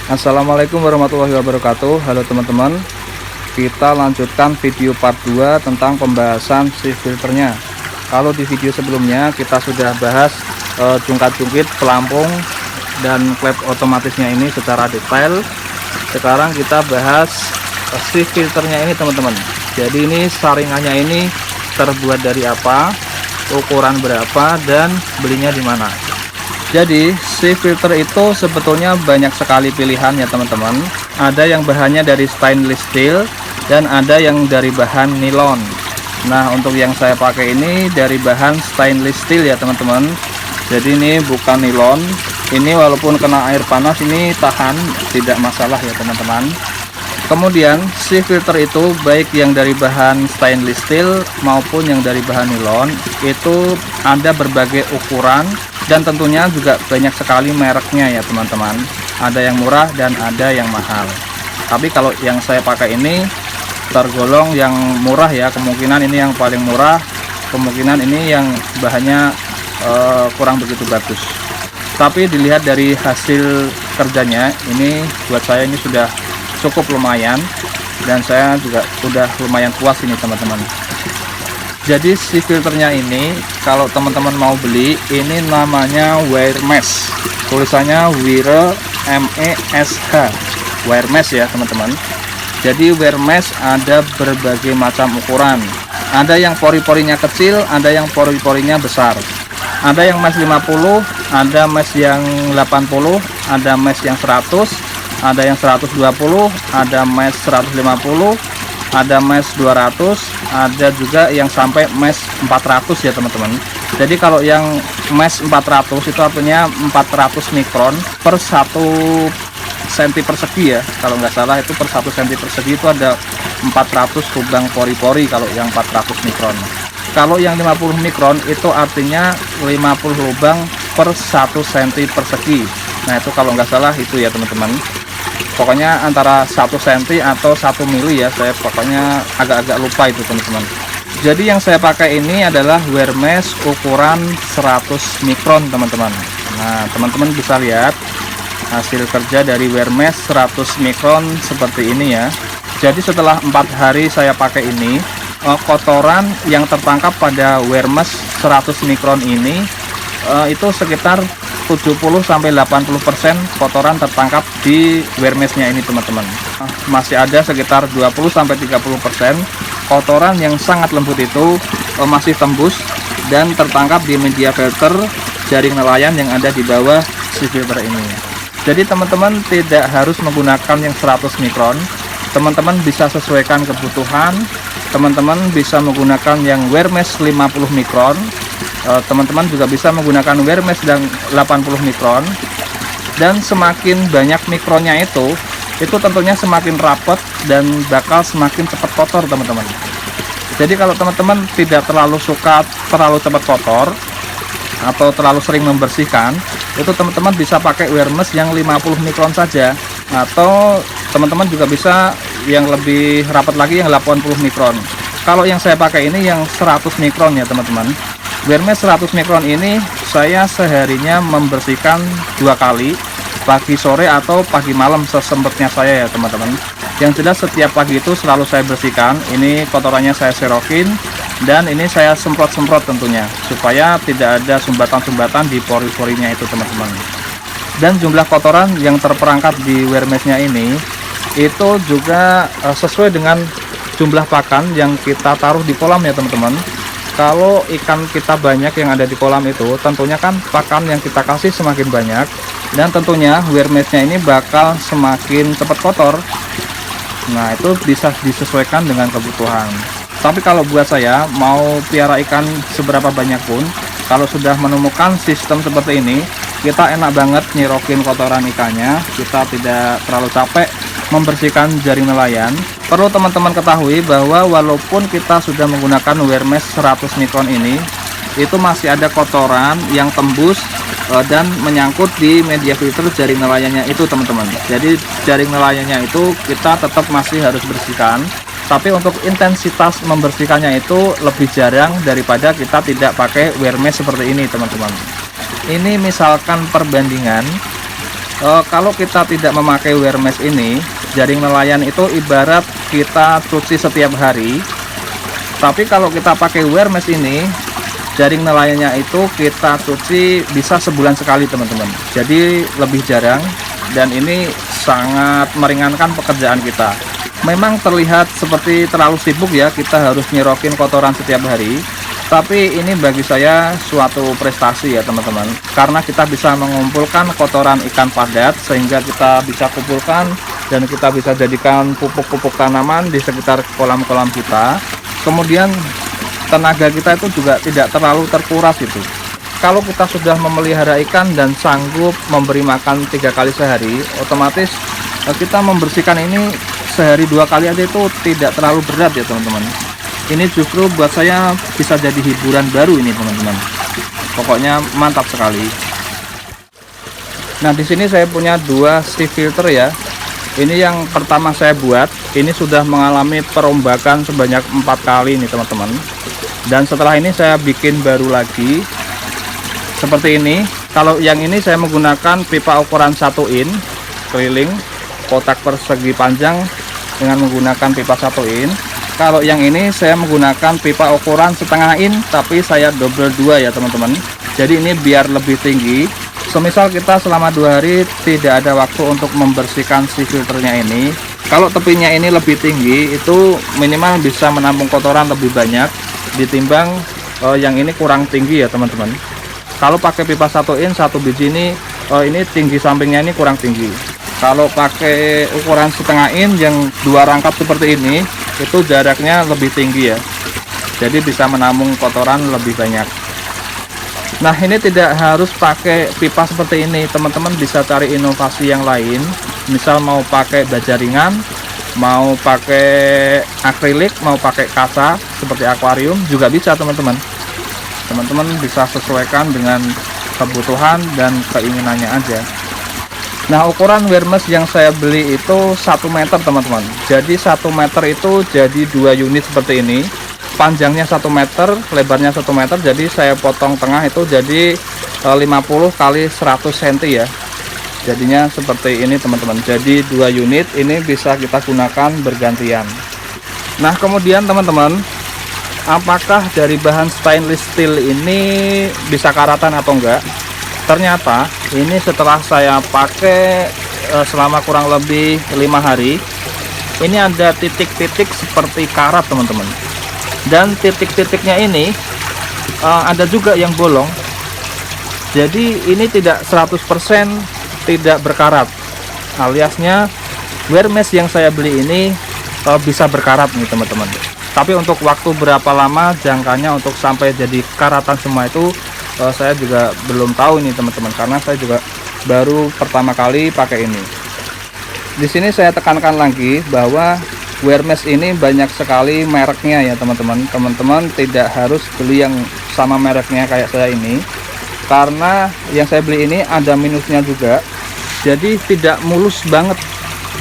Assalamualaikum warahmatullahi wabarakatuh. Halo teman-teman, kita lanjutkan video part 2 tentang pembahasan si filternya. Kalau di video sebelumnya kita sudah bahas jungkat-jungkit pelampung dan klep otomatisnya ini secara detail. Sekarang kita bahas si filternya ini teman-teman. Jadi ini saringannya ini terbuat dari apa, ukuran berapa, dan belinya di mana. Jadi si filter itu sebetulnya banyak sekali pilihan ya teman-teman. Ada yang bahannya dari stainless steel dan ada yang dari bahan nilon. Nah, untuk yang saya pakai ini dari bahan stainless steel ya teman-teman. Jadi ini bukan nilon. Ini walaupun kena air panas ini tahan, tidak masalah ya teman-teman. Kemudian si filter itu baik yang dari bahan stainless steel maupun yang dari bahan nilon itu ada berbagai ukuran. Dan tentunya juga banyak sekali mereknya ya teman-teman. Ada yang murah dan ada yang mahal. Tapi kalau yang saya pakai ini tergolong yang murah ya. Kemungkinan ini yang paling murah. Kemungkinan ini yang bahannya kurang begitu bagus. Tapi dilihat dari hasil kerjanya, ini buat saya ini sudah cukup lumayan. Dan saya juga sudah lumayan puas ini teman-teman. Jadi si filternya ini kalau teman-teman mau beli ini namanya wire mesh, tulisannya wire mesh, wire mesh ya teman-teman. Jadi wire mesh ada berbagai macam ukuran, ada yang pori-porinya kecil, ada yang pori-porinya besar, ada yang mesh 50, ada mesh yang 80, ada mesh yang 100, ada yang 120, ada mesh 150, ada mesh 200, ada juga yang sampai mesh 400 ya teman-teman. Jadi kalau yang mesh 400 itu artinya 400 mikron per 1 cm persegi ya, kalau nggak salah itu per 1 cm persegi itu ada 400 lubang pori-pori kalau yang 400 mikron. Kalau yang 50 mikron itu artinya 50 lubang per 1 cm persegi. Nah itu kalau nggak salah itu ya teman-teman. Pokoknya antara 1 cm atau 1 mili ya, saya pokoknya agak-agak lupa itu teman-teman. Jadi yang saya pakai ini adalah wire mesh ukuran 100 mikron teman-teman. Nah teman-teman bisa lihat hasil kerja dari wire mesh 100 mikron seperti ini ya. Jadi setelah 4 hari saya pakai ini, kotoran yang tertangkap pada wire mesh 100 mikron ini itu sekitar 70-80% kotoran tertangkap di wire meshnya ini teman-teman. Masih ada sekitar 20-30% kotoran yang sangat lembut itu masih tembus dan tertangkap di media filter jaring nelayan yang ada di bawah si filter ini. Jadi teman-teman tidak harus menggunakan yang 100 mikron. Teman-teman bisa sesuaikan kebutuhan. Teman-teman bisa menggunakan yang wire mesh 50 mikron. Teman-teman juga bisa menggunakan wire mesh dan 80 mikron. Dan semakin banyak mikronnya itu tentunya semakin rapat dan bakal semakin cepat kotor teman-teman. Jadi kalau teman-teman tidak terlalu suka terlalu cepat kotor atau terlalu sering membersihkan, itu teman-teman bisa pakai wire mesh yang 50 mikron saja, atau teman-teman juga bisa yang lebih rapat lagi yang 80 mikron. Kalau yang saya pakai ini yang 100 mikron ya teman-teman. Wire mesh 100 mikron ini saya seharinya membersihkan 2 kali, pagi sore atau pagi malam sesempatnya saya ya teman-teman. Yang jelas setiap pagi itu selalu saya bersihkan. Ini kotorannya saya serokin dan ini saya semprot-semprot tentunya supaya tidak ada sumbatan-sumbatan di pori-porinya itu teman-teman. Dan jumlah kotoran yang terperangkap di wire meshnya ini itu juga sesuai dengan jumlah pakan yang kita taruh di kolam ya teman-teman. Kalau ikan kita banyak yang ada di kolam itu, tentunya kan pakan yang kita kasih semakin banyak, dan tentunya wire meshnya ini bakal semakin cepat kotor. Nah itu bisa disesuaikan dengan kebutuhan. Tapi kalau buat saya mau piara ikan seberapa banyak pun, kalau sudah menemukan sistem seperti ini, kita enak banget nyirokin kotoran ikannya. Kita tidak terlalu capek membersihkan jaring nelayan. Perlu teman-teman ketahui bahwa walaupun kita sudah menggunakan wire mesh 100 mikron ini, itu masih ada kotoran yang tembus dan menyangkut di media filter jaring nelayannya itu teman-teman. Jadi jaring nelayannya itu kita tetap masih harus bersihkan. Tapi untuk intensitas membersihkannya itu lebih jarang daripada kita tidak pakai wire mesh seperti ini teman-teman. Ini misalkan perbandingan Kalau kita tidak memakai wear mesh ini, jaring nelayan itu ibarat kita cuci setiap hari. Tapi kalau kita pakai wear mesh ini, jaring nelayannya itu kita cuci bisa sebulan sekali teman-teman. Jadi lebih jarang, dan ini sangat meringankan pekerjaan kita. Memang terlihat seperti terlalu sibuk ya, kita harus nyerokin kotoran setiap hari. Tapi ini bagi saya suatu prestasi ya teman-teman, karena kita bisa mengumpulkan kotoran ikan padat sehingga kita bisa kumpulkan dan kita bisa jadikan pupuk-pupuk tanaman di sekitar kolam-kolam kita. Kemudian tenaga kita itu juga tidak terlalu terkuras itu. Kalau kita sudah memelihara ikan dan sanggup memberi makan 3 kali sehari, otomatis kita membersihkan ini sehari 2 kali aja itu tidak terlalu berat ya teman-teman. Ini justru buat saya bisa jadi hiburan baru ini teman-teman. Pokoknya mantap sekali. Nah, di sini saya punya 2 sea filter ya. Ini yang pertama saya buat, ini sudah mengalami perombakan sebanyak 4 kali nih teman-teman. Dan setelah ini saya bikin baru lagi seperti ini. Kalau yang ini saya menggunakan pipa ukuran 1 in keliling, kotak persegi panjang dengan menggunakan pipa 1 in. Kalau yang ini saya menggunakan pipa ukuran setengah in, tapi saya double 2 ya teman-teman. Jadi ini biar lebih tinggi. Semisal kita selama 2 hari tidak ada waktu untuk membersihkan si filternya ini, kalau tepinya ini lebih tinggi, itu minimal bisa menampung kotoran lebih banyak ditimbang yang ini kurang tinggi ya teman-teman. Kalau pakai pipa 1 in 1 biji ini tinggi sampingnya ini kurang tinggi. Kalau pakai ukuran setengah in yang 2 rangkap seperti ini, itu jaraknya lebih tinggi ya, jadi bisa menampung kotoran lebih banyak. Nah, ini tidak harus pakai pipa seperti ini, teman-teman bisa cari inovasi yang lain. Misal mau pakai baja ringan, mau pakai akrilik, mau pakai kaca seperti akuarium juga bisa teman-teman. Teman-teman bisa sesuaikan dengan kebutuhan dan keinginannya aja. Nah, ukuran wear mesh yang saya beli itu 1 meter teman-teman. Jadi 1 meter itu jadi 2 unit seperti ini. Panjangnya 1 meter, lebarnya 1 meter. Jadi saya potong tengah itu jadi 50 kali 100 cm ya. Jadinya seperti ini teman-teman. Jadi 2 unit ini bisa kita gunakan bergantian. Nah, kemudian teman-teman, apakah dari bahan stainless steel ini bisa karatan atau enggak? Ternyata ini setelah saya pakai selama kurang lebih 5 hari, ini ada titik-titik seperti karat teman-teman. Dan titik-titiknya ini ada juga yang bolong. Jadi ini tidak 100% tidak berkarat. Aliasnya wear mesh yang saya beli ini bisa berkarat nih teman-teman. Tapi untuk waktu berapa lama jangkanya untuk sampai jadi karatan semua itu saya juga belum tahu ini teman-teman, karena saya juga baru pertama kali pakai ini. Di sini saya tekankan lagi bahwa wear mesh ini banyak sekali mereknya ya teman-teman. Teman-teman tidak harus beli yang sama mereknya kayak saya ini, karena yang saya beli ini ada minusnya juga. Jadi tidak mulus banget.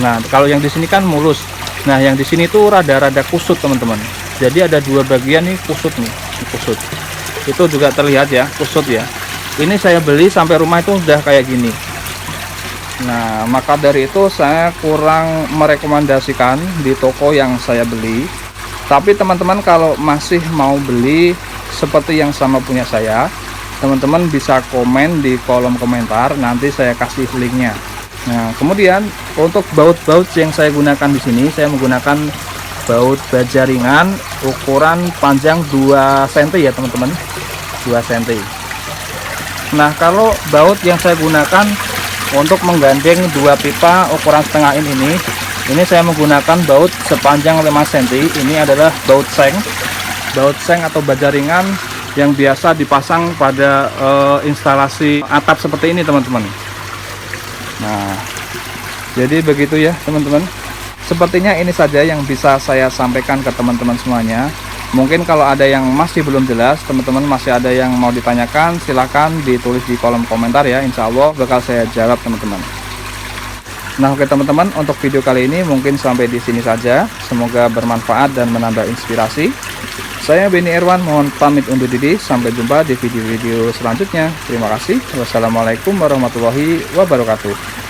Nah, kalau yang di sini kan mulus. Nah, yang di sini tuh rada-rada kusut teman-teman. Jadi ada 2 bagian nih kusut nih, kusut. Itu juga terlihat ya, kusut ya. Ini saya beli sampai rumah itu udah kayak gini. Nah, maka dari itu saya kurang merekomendasikan di toko yang saya beli. Tapi teman-teman kalau masih mau beli seperti yang sama punya saya, teman-teman bisa komen di kolom komentar, nanti saya kasih linknya. Nah, kemudian untuk baut-baut yang saya gunakan di sini, saya menggunakan baut baja ringan ukuran panjang 2 cm ya teman-teman, 2 cm. Nah, kalau baut yang saya gunakan untuk menggandeng 2 pipa ukuran setengah in ini saya menggunakan baut sepanjang 5 cm. Ini adalah baut seng atau baja ringan yang biasa dipasang pada instalasi atap seperti ini teman-teman. Nah, jadi begitu ya teman-teman. Sepertinya ini saja yang bisa saya sampaikan ke teman-teman semuanya. Mungkin kalau ada yang masih belum jelas, teman-teman masih ada yang mau ditanyakan, silahkan ditulis di kolom komentar ya. Insya Allah bakal saya jawab teman-teman. Nah, oke teman-teman, untuk video kali ini mungkin sampai di sini saja. Semoga bermanfaat dan menambah inspirasi. Saya Benny Irwan, mohon pamit undur diri. Sampai jumpa di video-video selanjutnya. Terima kasih. Wassalamualaikum warahmatullahi wabarakatuh.